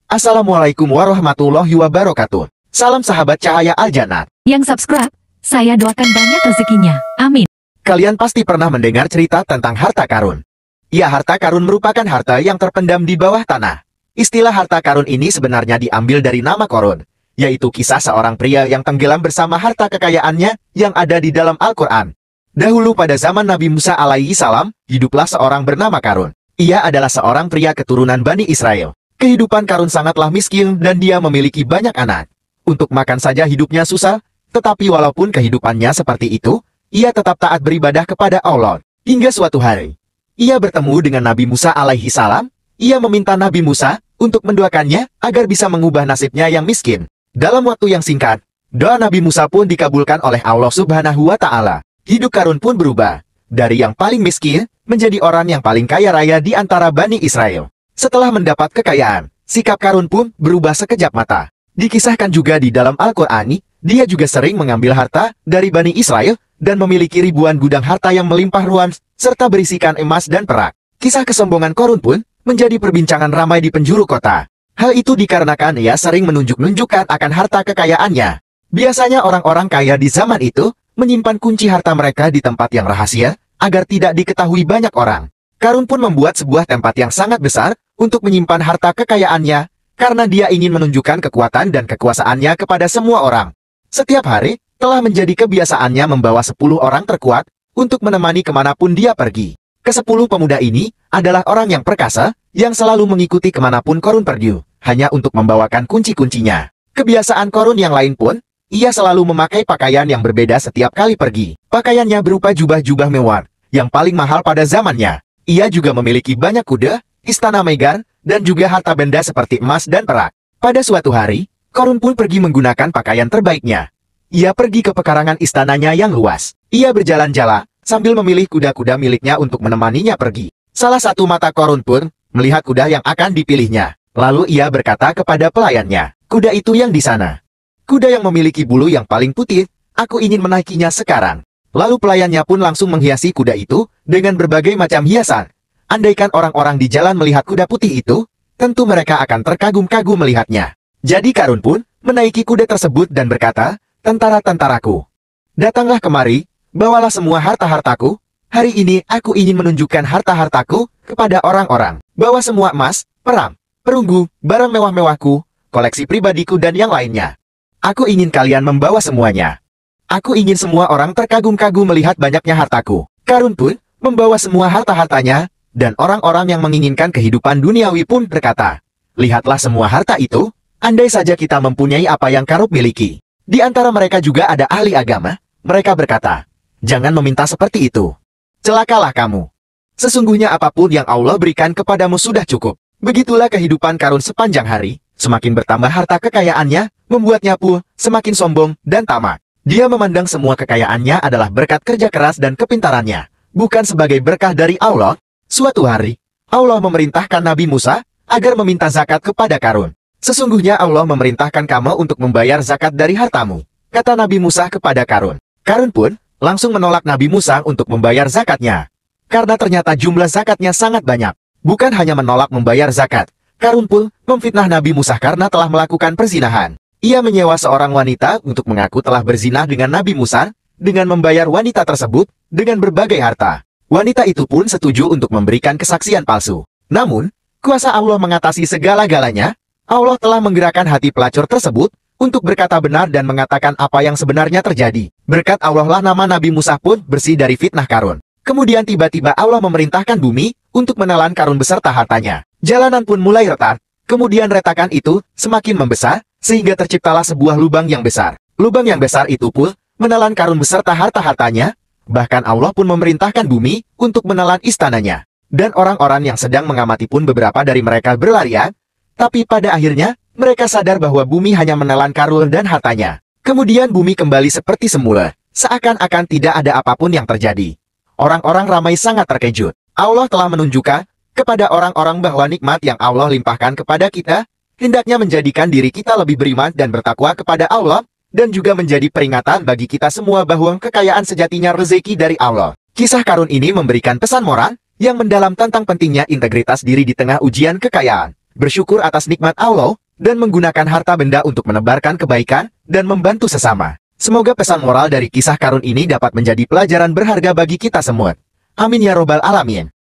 Assalamualaikum warahmatullahi wabarakatuh. Salam sahabat cahaya Al-Jannat. Yang subscribe, saya doakan banyak rezekinya. Amin. Kalian pasti pernah mendengar cerita tentang harta karun. Ya, harta karun merupakan harta yang terpendam di bawah tanah. Istilah harta karun ini sebenarnya diambil dari nama Korun, yaitu kisah seorang pria yang tenggelam bersama harta kekayaannya yang ada di dalam Al-Quran. Dahulu pada zaman Nabi Musa alaihi salam, hiduplah seorang bernama Karun. Ia adalah seorang pria keturunan Bani Israel. Kehidupan Karun sangatlah miskin dan dia memiliki banyak anak. Untuk makan saja hidupnya susah, tetapi walaupun kehidupannya seperti itu, ia tetap taat beribadah kepada Allah. Hingga suatu hari, ia bertemu dengan Nabi Musa alaihi salam. Ia meminta Nabi Musa untuk mendoakannya agar bisa mengubah nasibnya yang miskin. Dalam waktu yang singkat, doa Nabi Musa pun dikabulkan oleh Allah Subhanahu wa Ta'ala. Hidup Karun pun berubah dari yang paling miskin menjadi orang yang paling kaya raya di antara Bani Israel. Setelah mendapat kekayaan, sikap Karun pun berubah sekejap mata. Dikisahkan juga di dalam Al-Qur'an, dia juga sering mengambil harta dari Bani Israel dan memiliki ribuan gudang harta yang melimpah ruah serta berisikan emas dan perak. Kisah kesombongan Korun pun menjadi perbincangan ramai di penjuru kota. Hal itu dikarenakan ia sering menunjukkan akan harta kekayaannya. Biasanya orang-orang kaya di zaman itu menyimpan kunci harta mereka di tempat yang rahasia agar tidak diketahui banyak orang. Karun pun membuat sebuah tempat yang sangat besar untuk menyimpan harta kekayaannya karena dia ingin menunjukkan kekuatan dan kekuasaannya kepada semua orang. Setiap hari telah menjadi kebiasaannya membawa 10 orang terkuat untuk menemani kemanapun dia pergi. Ke-10 pemuda ini adalah orang yang perkasa yang selalu mengikuti kemanapun Korun pergi, hanya untuk membawakan kunci-kuncinya. Kebiasaan Korun yang lain pun, ia selalu memakai pakaian yang berbeda setiap kali pergi. Pakaiannya berupa jubah-jubah mewah yang paling mahal pada zamannya. Ia juga memiliki banyak kuda, istana megah, dan juga harta benda seperti emas dan perak. Pada suatu hari, Korun pun pergi menggunakan pakaian terbaiknya. Ia pergi ke pekarangan istananya yang luas. Ia berjalan-jalan sambil memilih kuda-kuda miliknya untuk menemaninya pergi. Salah satu mata Korun pun melihat kuda yang akan dipilihnya. Lalu ia berkata kepada pelayannya, "Kuda itu yang di sana. Kuda yang memiliki bulu yang paling putih, aku ingin menaikinya sekarang." Lalu pelayannya pun langsung menghiasi kuda itu dengan berbagai macam hiasan. Andaikan orang-orang di jalan melihat kuda putih itu, tentu mereka akan terkagum-kagum melihatnya. Jadi Karun pun menaiki kuda tersebut dan berkata, "Tentara-tentaraku, datanglah kemari, bawalah semua harta-hartaku. Hari ini aku ingin menunjukkan harta-hartaku kepada orang-orang. Bawa semua emas, perak, perunggu, barang mewah-mewahku, koleksi pribadiku dan yang lainnya. Aku ingin kalian membawa semuanya. Aku ingin semua orang terkagum-kagum melihat banyaknya hartaku." Karun pun membawa semua harta-hartanya, dan orang-orang yang menginginkan kehidupan duniawi pun berkata, "Lihatlah semua harta itu, andai saja kita mempunyai apa yang Karun miliki." Di antara mereka juga ada ahli agama. Mereka berkata, "Jangan meminta seperti itu. Celakalah kamu. Sesungguhnya apapun yang Allah berikan kepadamu sudah cukup." Begitulah kehidupan Karun sepanjang hari. Semakin bertambah harta kekayaannya, membuatnya pun semakin sombong dan tamak. Dia memandang semua kekayaannya adalah berkat kerja keras dan kepintarannya, bukan sebagai berkah dari Allah. Suatu hari, Allah memerintahkan Nabi Musa agar meminta zakat kepada Karun. "Sesungguhnya Allah memerintahkan kamu untuk membayar zakat dari hartamu," kata Nabi Musa kepada Karun. Karun pun langsung menolak Nabi Musa untuk membayar zakatnya, karena ternyata jumlah zakatnya sangat banyak. Bukan hanya menolak membayar zakat, Karun pun memfitnah Nabi Musa karena telah melakukan perzinahan. Ia menyewa seorang wanita untuk mengaku telah berzinah dengan Nabi Musa, dengan membayar wanita tersebut dengan berbagai harta. Wanita itu pun setuju untuk memberikan kesaksian palsu. Namun, kuasa Allah mengatasi segala-galanya. Allah telah menggerakkan hati pelacur tersebut untuk berkata benar dan mengatakan apa yang sebenarnya terjadi. Berkat Allah lah nama Nabi Musa pun bersih dari fitnah Karun. Kemudian tiba-tiba Allah memerintahkan bumi untuk menelan Karun beserta hartanya. Jalanan pun mulai retak. Kemudian retakan itu semakin membesar, sehingga terciptalah sebuah lubang yang besar. Lubang yang besar itu pun menelan Karun beserta harta-hartanya. Bahkan Allah pun memerintahkan bumi untuk menelan istananya. Dan orang-orang yang sedang mengamati pun beberapa dari mereka berlarian. Tapi pada akhirnya, mereka sadar bahwa bumi hanya menelan Karun dan hartanya. Kemudian bumi kembali seperti semula, seakan-akan tidak ada apapun yang terjadi. Orang-orang ramai sangat terkejut. Allah telah menunjukkan kepada orang-orang bahwa nikmat yang Allah limpahkan kepada kita, hendaknya menjadikan diri kita lebih beriman dan bertakwa kepada Allah, dan juga menjadi peringatan bagi kita semua bahwa kekayaan sejatinya rezeki dari Allah. Kisah Karun ini memberikan pesan moral yang mendalam tentang pentingnya integritas diri di tengah ujian kekayaan. bersyukur atas nikmat Allah, dan menggunakan harta benda untuk menebarkan kebaikan dan membantu sesama. Semoga pesan moral dari kisah karun ini dapat menjadi pelajaran berharga bagi kita semua. Amin ya robbal alamin.